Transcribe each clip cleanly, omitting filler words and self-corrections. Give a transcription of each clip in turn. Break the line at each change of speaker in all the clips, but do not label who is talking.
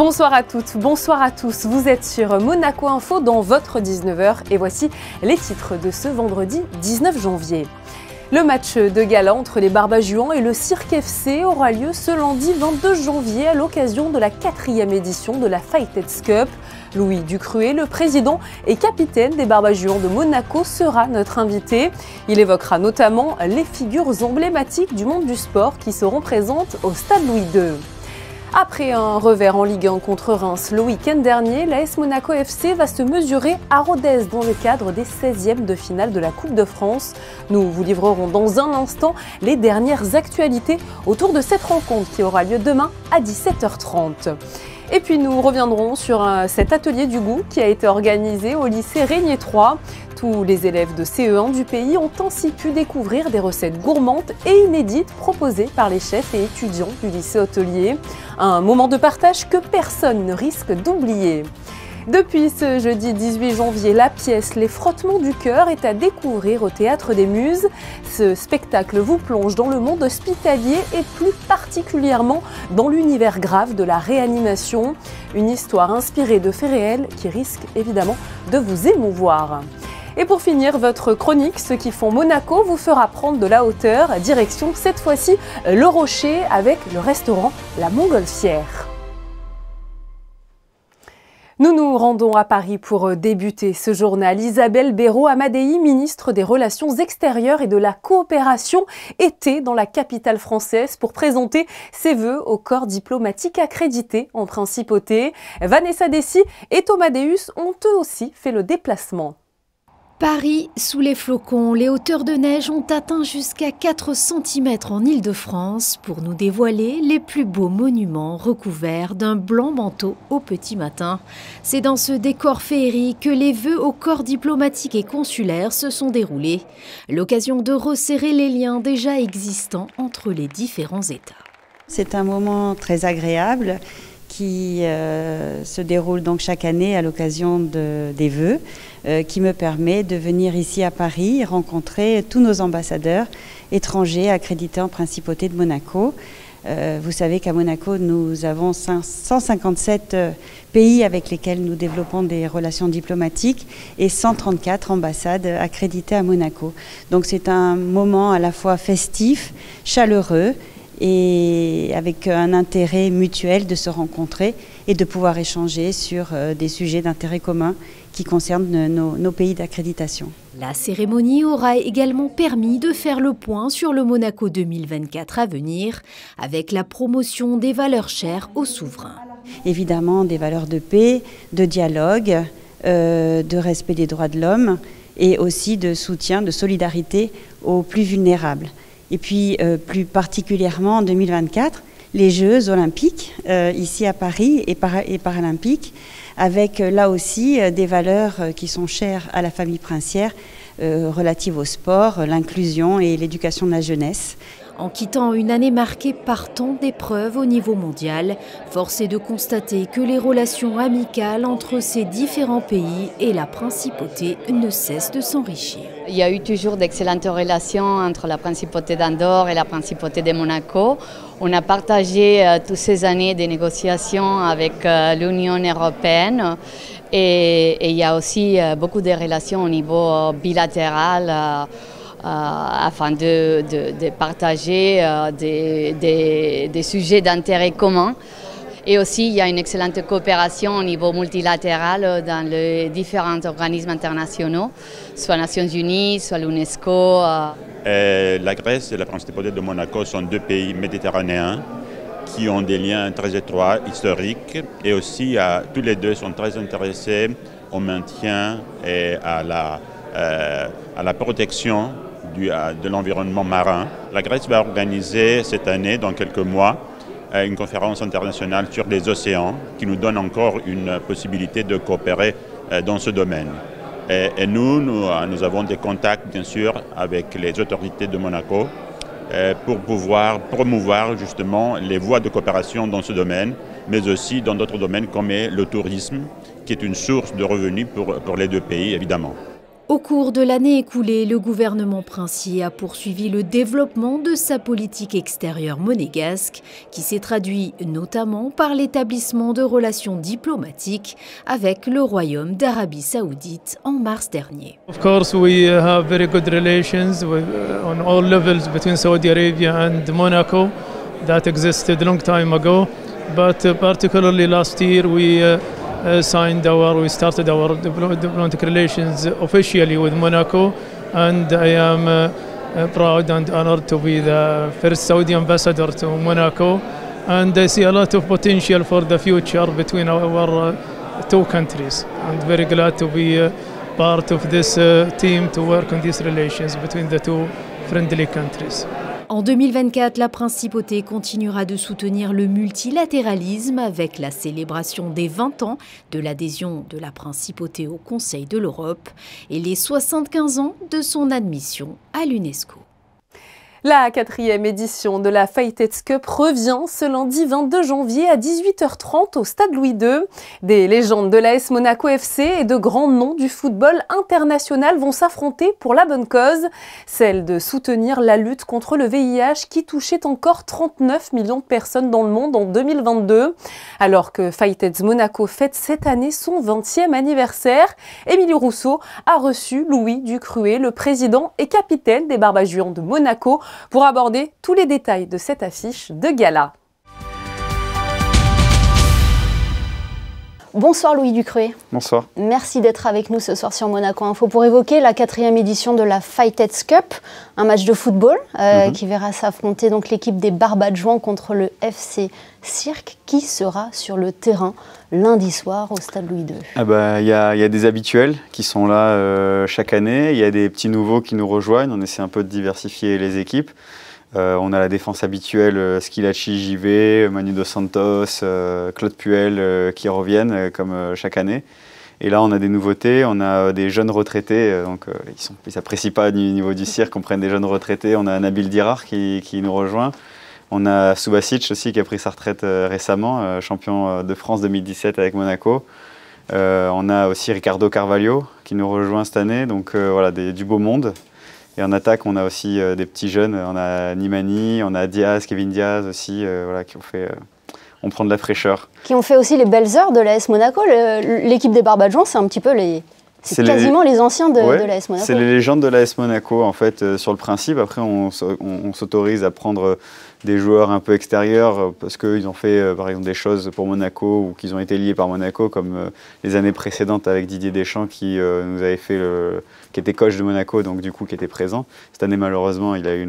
Bonsoir à toutes, bonsoir à tous. Vous êtes sur Monaco Info dans votre 19h et voici les titres de ce vendredi 19 janvier. Le match de gala entre les Barbajuans et le Cirque FC aura lieu ce lundi 22 janvier à l'occasion de la 4e édition de la Fighters Cup. Louis Ducruet, le président et capitaine des Barbajuans de Monaco, sera notre invité. Il évoquera notamment les figures emblématiques du monde du sport qui seront présentes au Stade Louis II. Après un revers en Ligue 1 contre Reims le week-end dernier, l'AS Monaco FC va se mesurer à Rodez dans le cadre des 16e de finale de la Coupe de France. Nous vous livrerons dans un instant les dernières actualités autour de cette rencontre qui aura lieu demain à 17h30. Et puis nous reviendrons sur cet atelier du goût qui a été organisé au lycée Régnier 3. Tous les élèves de CE1 du pays ont ainsi pu découvrir des recettes gourmandes et inédites proposées par les chefs et étudiants du lycée hôtelier. Un moment de partage que personne ne risque d'oublier. Depuis ce jeudi 18 janvier, la pièce Les Frottements du cœur est à découvrir au Théâtre des Muses. Ce spectacle vous plonge dans le monde hospitalier et plus particulièrement dans l'univers grave de la réanimation. Une histoire inspirée de faits réels qui risque évidemment de vous émouvoir. Et pour finir, votre chronique, ceux qui font Monaco, vous fera prendre de la hauteur, direction cette fois-ci Le Rocher avec le restaurant La Montgolfière. Nous nous rendons à Paris pour débuter ce journal. Isabelle Béraud-Amadei, ministre des Relations extérieures et de la coopération, était dans la capitale française pour présenter ses vœux au corps diplomatique accrédité en principauté. Vanessa Dessy et Thomas Deus ont eux aussi fait le déplacement.
Paris, sous les flocons, les hauteurs de neige ont atteint jusqu'à 4 cm en Île-de-France pour nous dévoiler les plus beaux monuments recouverts d'un blanc manteau au petit matin. C'est dans ce décor féerique que les vœux au corps diplomatique et consulaire se sont déroulés. L'occasion de resserrer les liens déjà existants entre les différents États.
C'est un moment très agréable qui se déroule donc chaque année à l'occasion des vœux, qui me permet de venir ici à Paris rencontrer tous nos ambassadeurs étrangers accrédités en principauté de Monaco. Vous savez qu'à Monaco, nous avons 157 pays avec lesquels nous développons des relations diplomatiques et 134 ambassades accréditées à Monaco. Donc c'est un moment à la fois festif, chaleureux, et avec un intérêt mutuel de se rencontrer et de pouvoir échanger sur des sujets d'intérêt commun qui concernent nos pays d'accréditation.
La cérémonie aura également permis de faire le point sur le Monaco 2024 à venir, avec la promotion des valeurs chères aux souverains.
Évidemment, des valeurs de paix, de dialogue, de respect des droits de l'homme et aussi de soutien, de solidarité aux plus vulnérables. Et puis, plus particulièrement en 2024, les Jeux olympiques, ici à Paris et paralympiques, avec là aussi des valeurs qui sont chères à la famille princière, relatives au sport, l'inclusion et l'éducation de la jeunesse.
En quittant une année marquée par tant d'épreuves au niveau mondial, force est de constater que les relations amicales entre ces différents pays et la principauté ne cessent de s'enrichir.
Il y a eu toujours d'excellentes relations entre la principauté d'Andorre et la principauté de Monaco. On a partagé toutes ces années des négociations avec l'Union européenne et il y a aussi beaucoup de relations au niveau bilatéral. Afin de partager des sujets d'intérêt commun. Et aussi, il y a une excellente coopération au niveau multilatéral dans les différents organismes internationaux, soit Nations Unies, soit l'UNESCO.
La Grèce et la Principauté de Monaco sont deux pays méditerranéens qui ont des liens très étroits, historiques, et aussi tous les deux sont très intéressés au maintien et à la protection de l'environnement marin. La Grèce va organiser cette année, dans quelques mois, une conférence internationale sur les océans qui nous donne encore une possibilité de coopérer dans ce domaine. Et nous avons des contacts, bien sûr, avec les autorités de Monaco pour pouvoir promouvoir justement les voies de coopération dans ce domaine, mais aussi dans d'autres domaines comme le tourisme, qui est une source de revenus pour les deux pays, évidemment.
Au cours de l'année écoulée, le gouvernement princier a poursuivi le développement de sa politique extérieure monégasque, qui s'est traduit notamment par l'établissement de relations diplomatiques avec le Royaume d'Arabie Saoudite en mars dernier.
Of course, we have very good relations on all levels between Saudi Arabia and Monaco. That existed a long time ago, but particularly last year we started our diplomatic relations officially with Monaco, and I am proud and honored to be the first Saudi ambassador to Monaco, and I see a lot of potential for the future between our two countries, and very glad to be part of this team to work on these relations between the two friendly countries.
En 2024, la principauté continuera de soutenir le multilatéralisme avec la célébration des 20 ans de l'adhésion de la principauté au Conseil de l'Europe et les 75 ans de son admission à l'UNESCO.
La 4e édition de la Fighteds Cup revient ce lundi 22 janvier à 18h30 au Stade Louis II. Des légendes de l'AS Monaco FC et de grands noms du football international vont s'affronter pour la bonne cause, celle de soutenir la lutte contre le VIH qui touchait encore 39 millions de personnes dans le monde en 2022. Alors que Fighteds Monaco fête cette année son 20e anniversaire, Émilie Rousseau a reçu Louis Ducruet, le président et capitaine des Barbajuans de Monaco, pour aborder tous les détails de cette affiche de gala.
Bonsoir Louis Ducruet.
Bonsoir.
Merci d'être avec nous ce soir sur Monaco Info pour évoquer la 4e édition de la Fighteds Cup, un match de football qui verra s'affronter donc l'équipe des Barbajuans contre le FC Cirque, qui sera sur le terrain lundi soir au Stade Louis II.
Il y a des habituels qui sont là chaque année, il y a des petits nouveaux qui nous rejoignent, on essaie un peu de diversifier les équipes. On a la défense habituelle, Schillaci, JV, Manu Dos Santos, Claude Puel qui reviennent comme chaque année. Et là, on a des nouveautés, on a des jeunes retraités, donc ils ne s'apprécient pas du niveau du cirque, on prenne des jeunes retraités. On a Nabil Dirar qui nous rejoint. On a Subasic aussi qui a pris sa retraite récemment, champion de France 2017 avec Monaco. On a aussi Ricardo Carvalho qui nous rejoint cette année, donc voilà, du beau monde. Et en attaque, on a aussi des petits jeunes, on a Nimani, on a Diaz, Kevin Diaz aussi, voilà, qui ont fait... on prend de la fraîcheur. Qui
ont fait aussi les belles heures de l'AS Monaco. L'équipe des Barbajuans, c'est un petit peu les... C'est quasiment les anciens de l'AS Monaco.
C'est les légendes de l'AS Monaco, en fait, sur le principe. Après, on s'autorise à prendre des joueurs un peu extérieurs parce qu'ils ont fait, par exemple, des choses pour Monaco ou qu'ils ont été liés par Monaco, comme les années précédentes avec Didier Deschamps qui nous avait fait qui était coach de Monaco, donc du coup qui était présent. Cette année, malheureusement, il a eu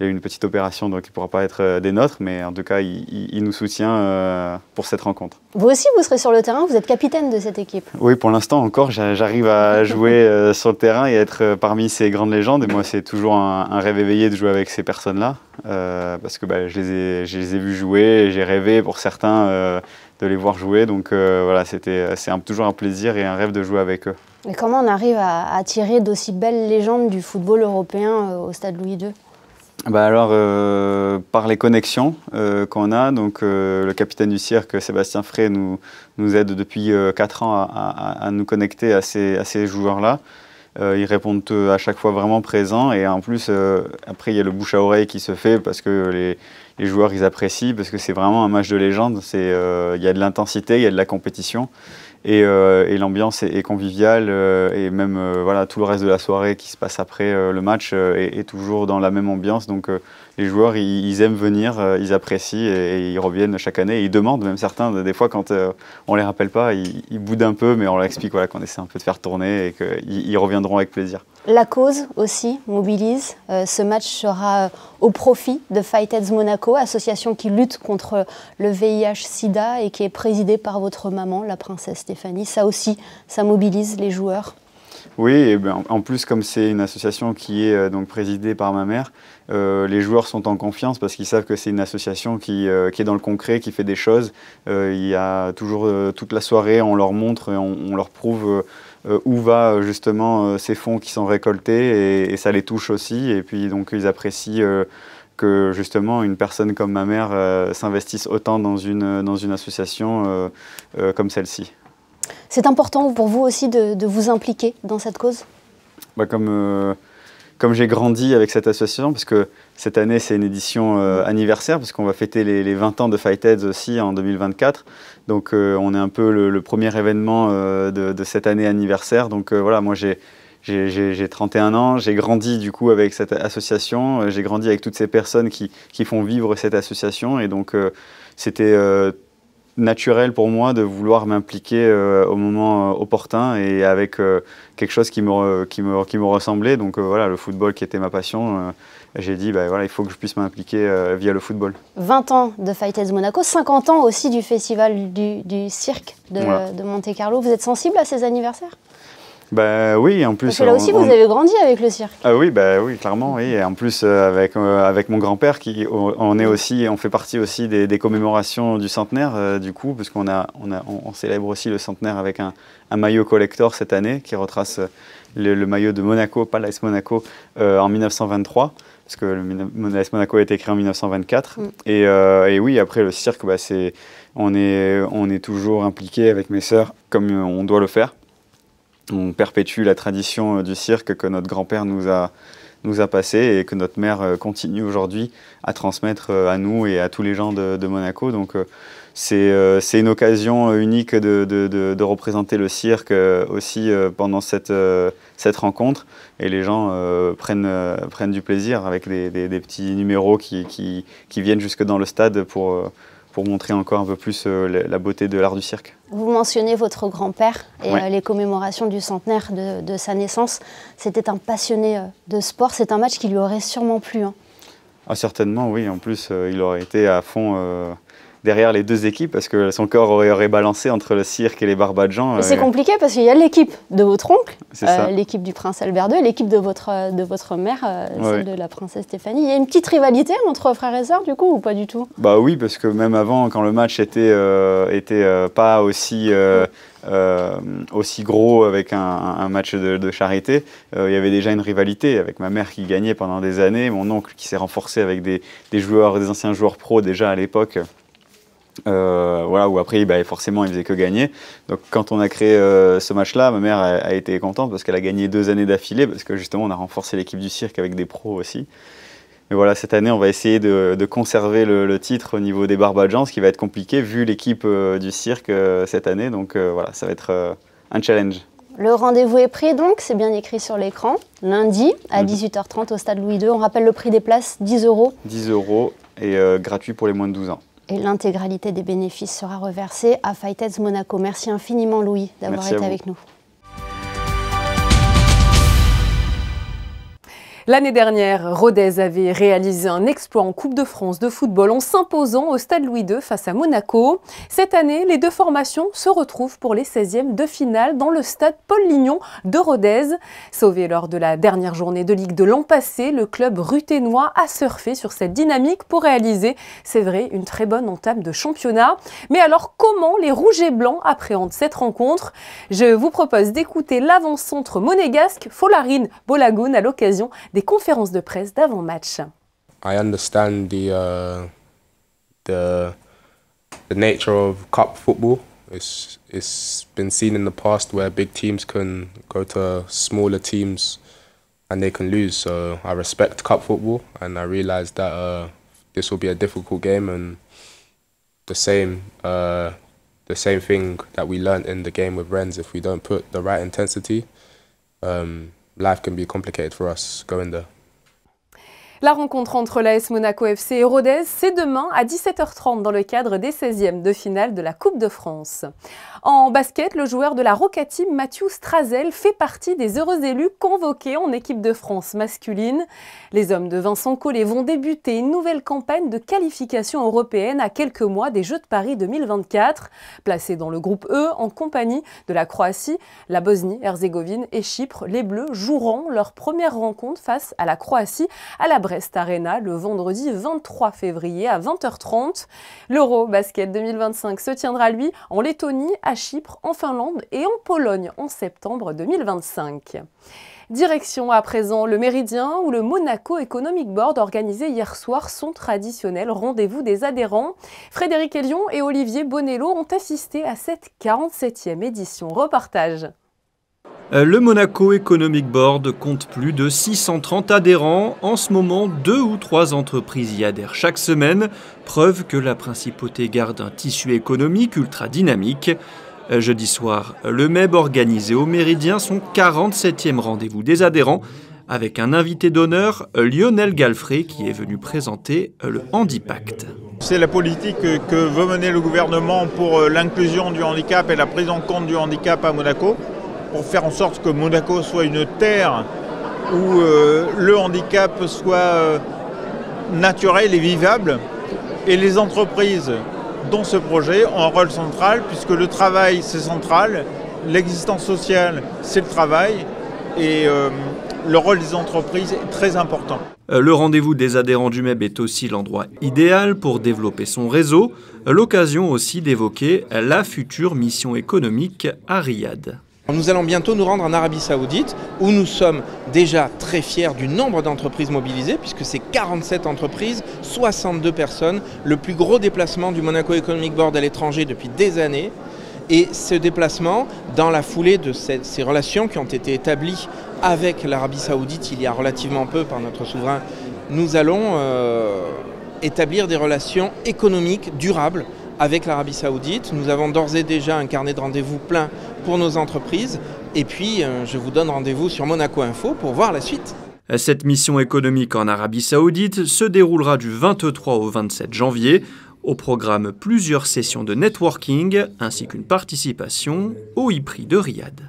une petite opération, donc il ne pourra pas être des nôtres, mais en tout cas, il nous soutient pour cette rencontre.
Vous aussi, vous serez sur le terrain, vous êtes capitaine de cette équipe.
Oui, pour l'instant encore, j'arrive à jouer sur le terrain et être parmi ces grandes légendes. Et moi, c'est toujours un rêve éveillé de jouer avec ces personnes-là, parce que je les ai vus jouer, j'ai rêvé pour certains de les voir jouer. Donc voilà, c'est toujours un plaisir et un rêve de jouer avec eux.
Et comment on arrive à attirer d'aussi belles légendes du football européen au Stade Louis II ?
Par les connexions qu'on a, donc le capitaine du cirque, Sébastien Frey, nous aide depuis 4 ans à nous connecter à ces joueurs-là. Ils répondent à chaque fois vraiment présents et en plus, après il y a le bouche à oreille qui se fait parce que les joueurs ils apprécient, parce que c'est vraiment un match de légende, il y a de l'intensité, il y a de la compétition. Et l'ambiance est conviviale et même voilà, tout le reste de la soirée qui se passe après le match est toujours dans la même ambiance. Donc les joueurs, ils aiment venir, ils apprécient et ils reviennent chaque année. Et ils demandent, même certains, des fois quand on ne les rappelle pas, ils boudent un peu, mais on leur explique voilà, qu'on essaie un peu de faire tourner et qu'ils reviendront avec plaisir.
La cause aussi mobilise. Ce match sera au profit de Fighteds Monaco, association qui lutte contre le VIH-Sida et qui est présidée par votre maman, la princesse Stéphanie. Ça aussi, ça mobilise les joueurs.
Oui, et en plus, comme c'est une association qui est donc présidée par ma mère, les joueurs sont en confiance parce qu'ils savent que c'est une association qui est dans le concret, qui fait des choses. Il y a toujours toute la soirée, on leur montre et on leur prouve où va justement ces fonds qui sont récoltés et ça les touche aussi. Et puis donc ils apprécient que justement une personne comme ma mère s'investisse autant dans une association comme celle-ci.
C'est important pour vous aussi de vous impliquer dans cette cause ?
Comme j'ai grandi avec cette association, parce que cette année c'est une édition anniversaire, parce qu'on va fêter les 20 ans de Fightheads aussi en 2024. Donc on est un peu le premier événement de cette année anniversaire. Donc voilà, moi j'ai 31 ans, j'ai grandi du coup avec cette association, j'ai grandi avec toutes ces personnes qui font vivre cette association, et donc c'était naturel pour moi de vouloir m'impliquer au moment opportun et avec quelque chose qui me ressemblait. Donc voilà, le football qui était ma passion, j'ai dit voilà, il faut que je puisse m'impliquer via le football.
20 ans de Fightheads Monaco, 50 ans aussi du festival du cirque de Monte-Carlo. Vous êtes sensible à ces anniversaires ?
Oui, en plus...
Parce que là aussi, vous avez grandi avec le cirque.
Ah oui, oui, clairement, oui. Et en plus, avec mon grand-père, on fait partie aussi des commémorations du centenaire, du coup, parce on célèbre aussi le centenaire avec un maillot collector cette année, qui retrace le maillot de Monaco, pas l'AS Monaco, en 1923, parce que l'AS Monaco a été créé en 1924. Et oui, après, le cirque, on est toujours impliqué avec mes sœurs, comme on doit le faire. On perpétue la tradition du cirque que notre grand-père nous a passée et que notre mère continue aujourd'hui à transmettre à nous et à tous les gens de Monaco. Donc c'est une occasion unique de représenter le cirque aussi pendant cette rencontre. Et les gens prennent du plaisir avec des petits numéros qui viennent jusque dans le stade pour montrer encore un peu plus la beauté de l'art du cirque.
Vous mentionnez votre grand-père et les commémorations du centenaire de sa naissance. C'était un passionné de sport. C'est un match qui lui aurait sûrement plu. Hein.
Ah, certainement, oui. En plus, il aurait été à fond derrière les deux équipes parce que son corps aurait balancé entre le cirque et les Barbadjans.
C'est compliqué parce qu'il y a l'équipe de votre oncle, l'équipe du prince Albert II, et l'équipe de votre mère, celle de la princesse Stéphanie. Il y a une petite rivalité entre frères et sœurs, du coup, ou pas du tout?
Oui, parce que même avant, quand le match était pas aussi gros avec un match de charité, il y avait déjà une rivalité avec ma mère qui gagnait pendant des années, mon oncle qui s'est renforcé avec des anciens joueurs pros déjà à l'époque. Où après forcément il faisait que gagner. Donc quand on a créé ce match-là, ma mère a été contente parce qu'elle a gagné 2 années d'affilée, parce que justement on a renforcé l'équipe du cirque avec des pros aussi. Mais voilà, cette année on va essayer de conserver le titre au niveau des Barbadjans, ce qui va être compliqué vu l'équipe du cirque cette année. Donc voilà, ça va être un challenge.
Le rendez-vous est pris donc, c'est bien écrit sur l'écran, lundi à 18h30 au stade Louis II. On rappelle le prix des places, 10 €.
10 € et gratuit pour les moins de 12 ans.
Et l'intégralité des bénéfices sera reversée à Fightheads Monaco. Merci infiniment Louis d'avoir été avec nous.
L'année dernière, Rodez avait réalisé un exploit en Coupe de France de football en s'imposant au stade Louis II face à Monaco. Cette année, les deux formations se retrouvent pour les 16e de finale dans le stade Paul Lignon de Rodez. Sauvé lors de la dernière journée de Ligue de l'an passé, le club ruthénois a surfé sur cette dynamique pour réaliser, c'est vrai, une très bonne entame de championnat. Mais alors, comment les Rouges et Blancs appréhendent cette rencontre? Je vous propose d'écouter l'avant-centre monégasque Folarin Bolagun à l'occasion des conférences de presse d'avant-match.
I understand the nature of cup football. It's been seen in the past where big teams can go to smaller teams and they can lose. So I respect cup football, and I realize that this will be a difficult game, and the same thing that we learned in the game with Rennes. If we don't put the right intensity, life can be complicated for us going there.
La rencontre entre l'AS Monaco FC et Rodez, c'est demain à 17h30 dans le cadre des 16e de finale de la Coupe de France. En basket, le joueur de la Roca Team, Mathieu Strazel, fait partie des heureux élus convoqués en équipe de France masculine. Les hommes de Vincent Collet vont débuter une nouvelle campagne de qualification européenne à quelques mois des Jeux de Paris 2024. Placés dans le groupe E, en compagnie de la Croatie, la Bosnie-Herzégovine et Chypre, les Bleus joueront leur première rencontre face à la Croatie à la Brest Arena le vendredi 23 février à 20h30. L'Euro Basket 2025 se tiendra, lui, en Lettonie, à Chypre, en Finlande et en Pologne en septembre 2025. Direction à présent le Méridien où le Monaco Economic Board organisé hier soir son traditionnel rendez-vous des adhérents. Frédéric Elion et Olivier Bonello ont assisté à cette 47e édition. Reportage.
Le Monaco Economic Board compte plus de 630 adhérents. En ce moment, 2 ou 3 entreprises y adhèrent chaque semaine. Preuve que la principauté garde un tissu économique ultra dynamique. Jeudi soir, le MEB organisait au Méridien son 47e rendez-vous des adhérents avec un invité d'honneur, Lionel Galfré, qui est venu présenter le Handipact.
C'est la politique que veut mener le gouvernement pour l'inclusion du handicap et la prise en compte du handicap à Monaco, pour faire en sorte que Monaco soit une terre où le handicap soit naturel et vivable. Et les entreprises dans ce projet ont un rôle central, puisque le travail c'est central, l'existence sociale c'est le travail, et le rôle des entreprises est très important.
Le rendez-vous des adhérents du MEB est aussi l'endroit idéal pour développer son réseau, l'occasion aussi d'évoquer la future mission économique à Riyad.
Nous allons bientôt nous rendre en Arabie Saoudite, où nous sommes déjà très fiers du nombre d'entreprises mobilisées, puisque c'est 47 entreprises, 62 personnes, le plus gros déplacement du Monaco Economic Board à l'étranger depuis des années. Et ce déplacement, dans la foulée de ces relations qui ont été établies avec l'Arabie Saoudite il y a relativement peu par notre souverain, nous allons établir des relations économiques durables avec l'Arabie Saoudite. Nous avons d'ores et déjà un carnet de rendez-vous plein pour nos entreprises. Et puis, je vous donne rendez-vous sur Monaco Info pour voir la suite.
Cette mission économique en Arabie Saoudite se déroulera du 23 au 27 janvier. Au programme, plusieurs sessions de networking ainsi qu'une participation au e-prix de Riyad.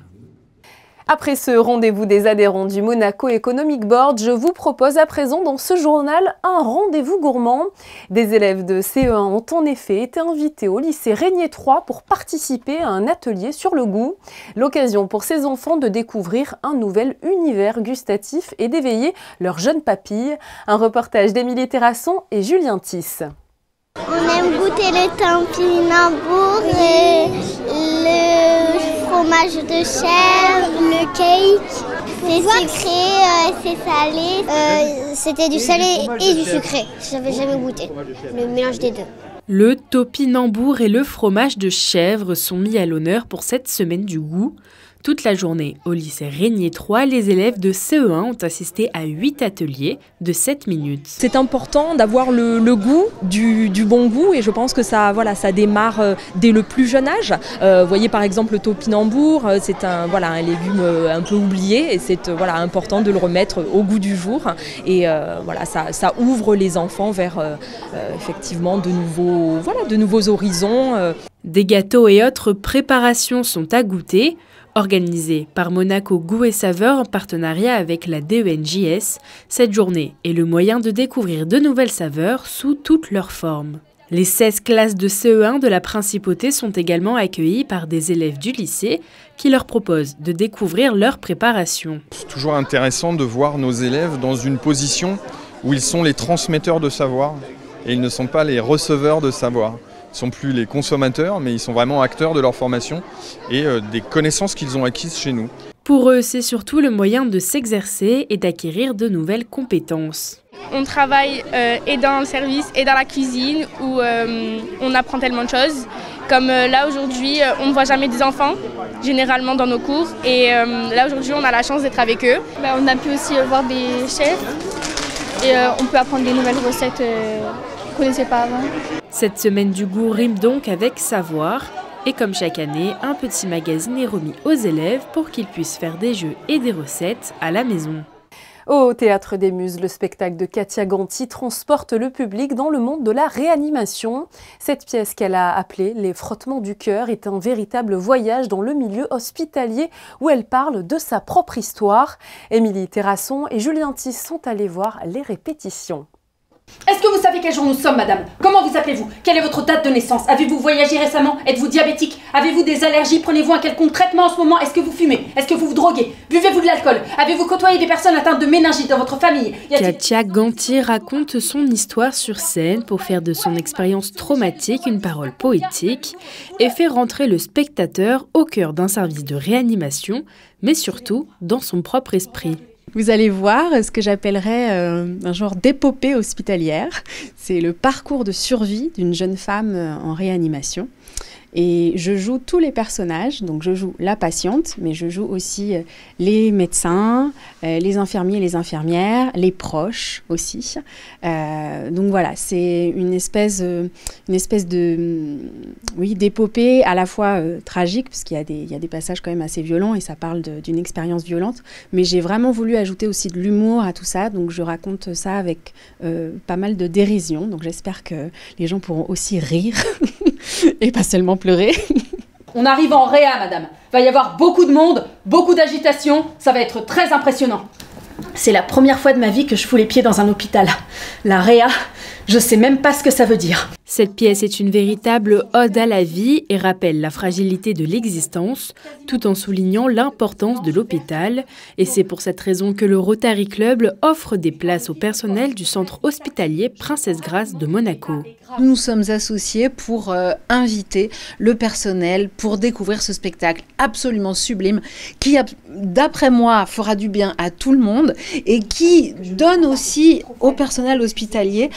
Après ce rendez-vous des adhérents du Monaco Economic Board, je vous propose à présent dans ce journal un rendez-vous gourmand. Des élèves de CE1 ont en effet été invités au lycée Régnier 3 pour participer à un atelier sur le goût. L'occasion pour ces enfants de découvrir un nouvel univers gustatif et d'éveiller leurs jeunes papilles. Un reportage d'Émilie Terrasson et Julien Tisse.
On aime goûter le topinambour, le fromage de chèvre, le cake. C'est sucré, c'est salé. C'était du salé et du sucré. Je n'avais jamais goûté. Le mélange des deux.
Le topinambour et le fromage de chèvre sont mis à l'honneur pour cette semaine du goût. Toute la journée, au lycée Régnier 3, les élèves de CE1 ont assisté à 8 ateliers de 7 minutes.
C'est important d'avoir le goût, du bon goût, et je pense que ça démarre dès le plus jeune âge. Vous voyez par exemple le topinambour, c'est un légume un peu oublié, et c'est important de le remettre au goût du jour. Et ça ouvre les enfants vers effectivement de nouveaux horizons.
Des gâteaux et autres préparations sont à goûter. Organisée par Monaco Goût et Saveur en partenariat avec la DENJS, cette journée est le moyen de découvrir de nouvelles saveurs sous toutes leurs formes. Les 16 classes de CE1 de la Principauté sont également accueillies par des élèves du lycée qui leur proposent de découvrir leur préparation.
C'est toujours intéressant de voir nos élèves dans une position où ils sont les transmetteurs de savoir et ils ne sont pas les receveurs de savoir. Ils ne sont plus les consommateurs, mais ils sont vraiment acteurs de leur formation et des connaissances qu'ils ont acquises chez nous.
Pour eux, c'est surtout le moyen de s'exercer et d'acquérir de nouvelles compétences.
On travaille et dans le service et dans la cuisine où on apprend tellement de choses. Comme là aujourd'hui, on ne voit jamais des enfants, généralement dans nos cours. Et là aujourd'hui, on a la chance d'être avec eux.
On a pu aussi voir des chefs et on peut apprendre des nouvelles recettes qu'on ne connaissait pas avant.
Cette semaine du goût rime donc avec savoir. Et comme chaque année, un petit magazine est remis aux élèves pour qu'ils puissent faire des jeux et des recettes à la maison.
Au Théâtre des Muses, le spectacle de Katia Ganti transporte le public dans le monde de la réanimation. Cette pièce qu'elle a appelée « Les frottements du cœur » est un véritable voyage dans le milieu hospitalier où elle parle de sa propre histoire. Émilie Terrasson et Julien Tisse sont allés voir les répétitions.
Est-ce que vous savez quel jour nous sommes, madame? Comment vous appelez-vous? Quelle est votre date de naissance? Avez-vous voyagé récemment? Êtes-vous diabétique? Avez-vous des allergies? Prenez-vous un quelconque traitement en ce moment? Est-ce que vous fumez? Est-ce que vous vous droguez? Buvez-vous de l'alcool? Avez-vous côtoyé des personnes atteintes de méningite dans votre famille?
Katia Ganti raconte son histoire sur scène pour faire de son expérience traumatique une parole poétique et fait rentrer le spectateur au cœur d'un service de réanimation, mais surtout dans son propre esprit.
Vous allez voir ce que j'appellerais un genre d'épopée hospitalière. C'est le parcours de survie d'une jeune femme en réanimation. Et je joue tous les personnages, donc je joue la patiente, mais je joue aussi les médecins, les infirmiers, les infirmières, les proches aussi. Donc voilà, c'est une espèce d'épopée à la fois tragique, parce qu'il y a des passages quand même assez violents et ça parle d'une expérience violente, mais j'ai vraiment voulu ajouter aussi de l'humour à tout ça, donc je raconte ça avec pas mal de dérision, donc j'espère que les gens pourront aussi rire et pas seulement pleurer.
On arrive en réa, madame. Va y avoir beaucoup de monde, beaucoup d'agitation, ça va être très impressionnant. C'est la première fois de ma vie que je fous les pieds dans un hôpital. La réa, je sais même pas ce que ça veut dire.
Cette pièce est une véritable ode à la vie et rappelle la fragilité de l'existence, tout en soulignant l'importance de l'hôpital. Et c'est pour cette raison que le Rotary Club offre des places au personnel du centre hospitalier Princesse Grace de Monaco.
Nous nous sommes associés pour inviter le personnel pour découvrir ce spectacle absolument sublime qui, d'après moi, fera du bien à tout le monde et qui donne aussi au personnel hospitalier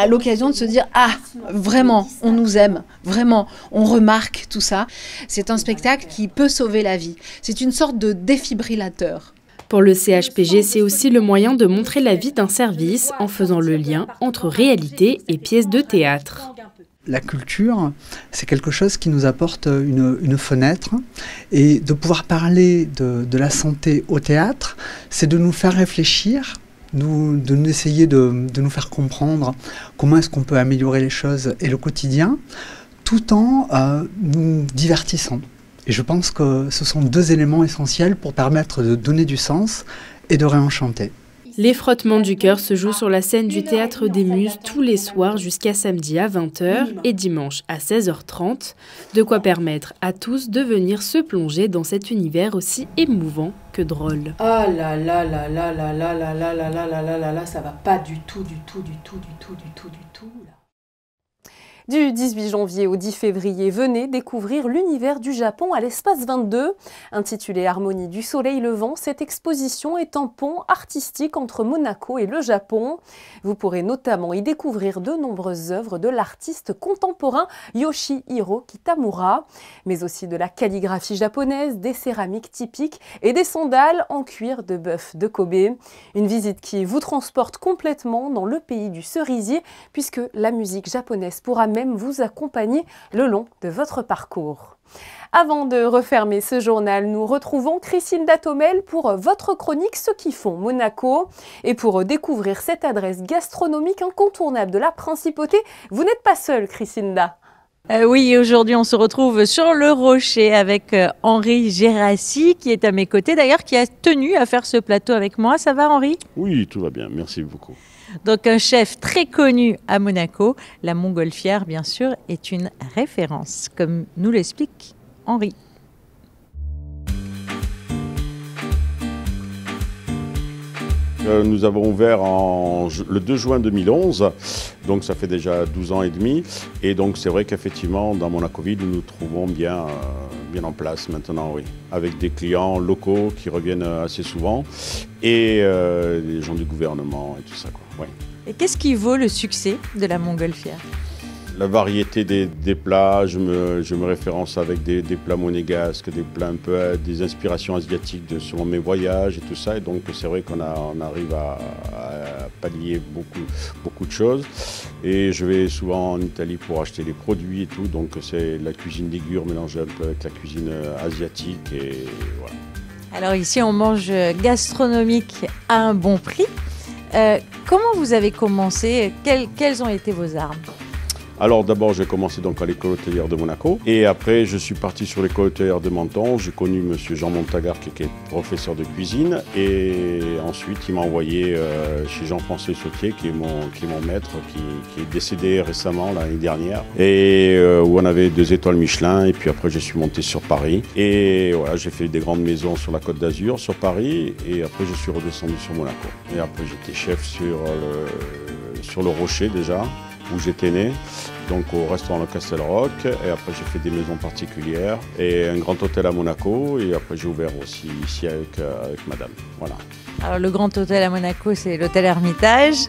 l'occasion de se dire « Ah, vraiment, on nous aime, vraiment, on remarque tout ça ». C'est un spectacle qui peut sauver la vie. C'est une sorte de défibrillateur.
Pour le CHPG, c'est aussi le moyen de montrer la vie d'un service en faisant le lien entre réalité et pièces de théâtre.
La culture, c'est quelque chose qui nous apporte une fenêtre, et de pouvoir parler de la santé au théâtre, c'est de nous faire réfléchir, de nous essayer de nous faire comprendre comment est-ce qu'on peut améliorer les choses et le quotidien, tout en nous divertissant. Et je pense que ce sont deux éléments essentiels pour permettre de donner du sens et de réenchanter.
Les frottements du cœur se jouent sur la scène du Théâtre des Muses tous les soirs jusqu'à samedi à 20h et dimanche à 16h30. De quoi permettre à tous de venir se plonger dans cet univers aussi émouvant que drôle.
Ah là là là là là là là là là là là là là là, ça va pas du tout, du tout, du tout, du tout, du tout, du tout là. Du 18 janvier au 10 février, venez découvrir l'univers du Japon à l'Espace 22. Intitulée Harmonie du soleil levant, cette exposition est un pont artistique entre Monaco et le Japon. Vous pourrez notamment y découvrir de nombreuses œuvres de l'artiste contemporain Yoshihiro Kitamura, mais aussi de la calligraphie japonaise, des céramiques typiques et des sandales en cuir de bœuf de Kobe. Une visite qui vous transporte complètement dans le pays du cerisier, puisque la musique japonaise pourra même vous accompagner le long de votre parcours. Avant de refermer ce journal, nous retrouvons Christine Datomel pour votre chronique Ceux qui font Monaco. Et pour découvrir cette adresse gastronomique incontournable de la Principauté, vous n'êtes pas seule, Christine Da.
Oui, aujourd'hui on se retrouve sur le Rocher avec Henri Gérassi qui est à mes côtés, d'ailleurs qui a tenu à faire ce plateau avec moi. Ça va Henri ?
Oui, tout va bien, merci beaucoup.
Donc un chef très connu à Monaco, la montgolfière bien sûr, est une référence, comme nous l'explique Henri.
Nous avons ouvert le 2 juin 2011, donc ça fait déjà 12 ans et demi. Et donc c'est vrai qu'effectivement, dans Monaco-Ville, nous nous trouvons bien en place maintenant, oui. Avec des clients locaux qui reviennent assez souvent et des gens du gouvernement et tout ça, quoi. Ouais.
Et qu'est-ce qui vaut le succès de la montgolfière ?
La variété des plats, je me référence avec des plats monégasques, des plats un peu des inspirations asiatiques selon mes voyages et tout ça. Et donc c'est vrai qu'on arrive à pallier beaucoup de choses. Et je vais souvent en Italie pour acheter les produits et tout. Donc c'est la cuisine ligure mélangée un peu avec la cuisine asiatique. Et voilà.
Alors ici on mange gastronomique à un bon prix. Comment vous avez commencé ? Quelles ont été vos armes ?
Alors d'abord, j'ai commencé donc à l'école hôtelière de Monaco et après je suis parti sur l'école hôtelière de Menton. J'ai connu monsieur Jean Montagard qui est professeur de cuisine et ensuite il m'a envoyé chez Jean-François Sautier qui est mon maître qui est décédé récemment l'année dernière et où on avait 2 étoiles Michelin et puis après je suis monté sur Paris et voilà, j'ai fait des grandes maisons sur la Côte d'Azur, sur Paris et après je suis redescendu sur Monaco et après j'étais chef sur le Rocher déjà, où j'étais né, donc au restaurant Le Castel-Roch, et après j'ai fait des maisons particulières et un grand hôtel à Monaco, et après j'ai ouvert aussi ici avec madame. Voilà.
Alors le grand hôtel à Monaco, c'est l'hôtel Hermitage.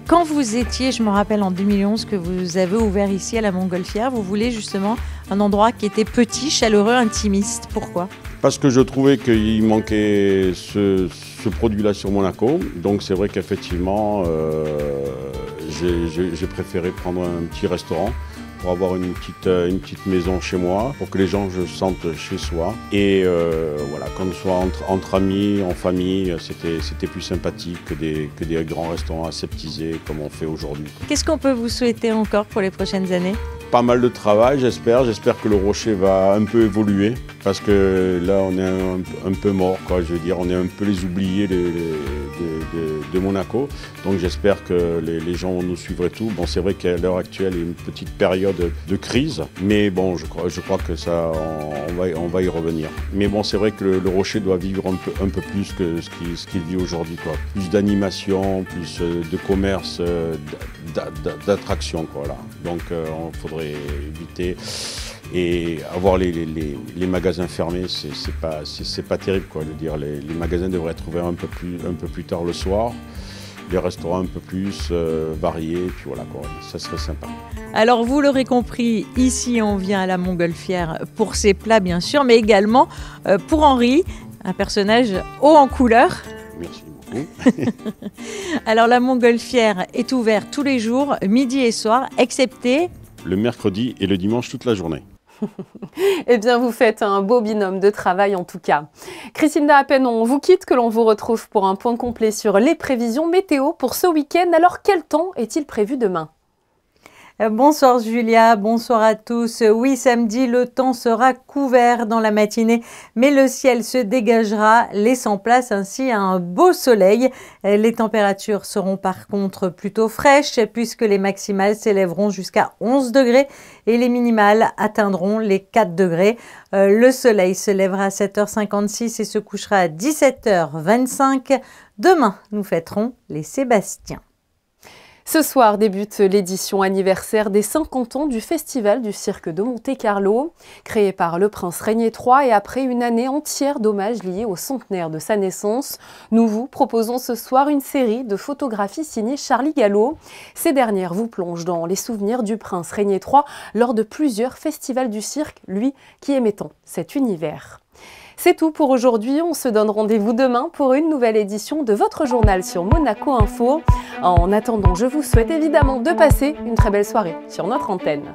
Quand vous étiez, je me rappelle en 2011 que vous avez ouvert ici à la Montgolfière, vous voulez justement un endroit qui était petit, chaleureux, intimiste. Pourquoi ?
Parce que je trouvais qu'il manquait ce produit-là sur Monaco. Donc c'est vrai qu'effectivement, j'ai préféré prendre un petit restaurant pour avoir une petite maison chez moi, pour que les gens se sentent chez soi. Et voilà, qu'on soit entre amis, en famille, c'était plus sympathique que des grands restaurants aseptisés comme on fait aujourd'hui.
Qu'est-ce qu'on peut vous souhaiter encore pour les prochaines années ?
Pas mal de travail, j'espère. J'espère que le Rocher va un peu évoluer parce que là, on est un peu mort, quoi. Je veux dire, on est un peu les oubliés de Monaco. Donc j'espère que les gens vont nous suivre et tout. Bon, c'est vrai qu'à l'heure actuelle, il y a une petite période de crise, mais bon, je crois que ça, on va y revenir. Mais bon, c'est vrai que le Rocher doit vivre un peu plus que ce qu'il vit aujourd'hui, quoi. Plus d'animation, plus de commerce, d'attraction, quoi. Là. Donc, il faudrait éviter et avoir les magasins fermés, c'est pas terrible, quoi. De dire les magasins devraient être ouverts un peu plus tard le soir. Des restaurants un peu plus variés, puis voilà quoi, ça serait sympa.
Alors vous l'aurez compris, ici on vient à la Montgolfière pour ses plats bien sûr, mais également pour Henri, un personnage haut en couleur.
Merci beaucoup.
Alors la Montgolfière est ouverte tous les jours, midi et soir, excepté
le mercredi et le dimanche toute la journée.
Eh bien, vous faites un beau binôme de travail en tout cas. Christine Dahapen, on vous quitte, que l'on vous retrouve pour un point complet sur les prévisions météo pour ce week-end. Alors, quel temps est-il prévu demain ?
Bonsoir Julia, bonsoir à tous. Oui, samedi, le temps sera couvert dans la matinée, mais le ciel se dégagera, laissant place ainsi à un beau soleil. Les températures seront par contre plutôt fraîches, puisque les maximales s'élèveront jusqu'à 11 degrés et les minimales atteindront les 4 degrés. Le soleil se lèvera à 7h56 et se couchera à 17h25. Demain, nous fêterons les Sébastiens.
Ce soir débute l'édition anniversaire des 50 ans du Festival du Cirque de Monte-Carlo. Créé par le prince Régnier III et après une année entière d'hommages liés au centenaire de sa naissance, nous vous proposons ce soir une série de photographies signées Charlie Gallo. Ces dernières vous plongent dans les souvenirs du prince Régnier III lors de plusieurs festivals du cirque, lui qui aimait tant cet univers. C'est tout pour aujourd'hui, on se donne rendez-vous demain pour une nouvelle édition de votre journal sur Monaco Info. En attendant, je vous souhaite évidemment de passer une très belle soirée sur notre antenne.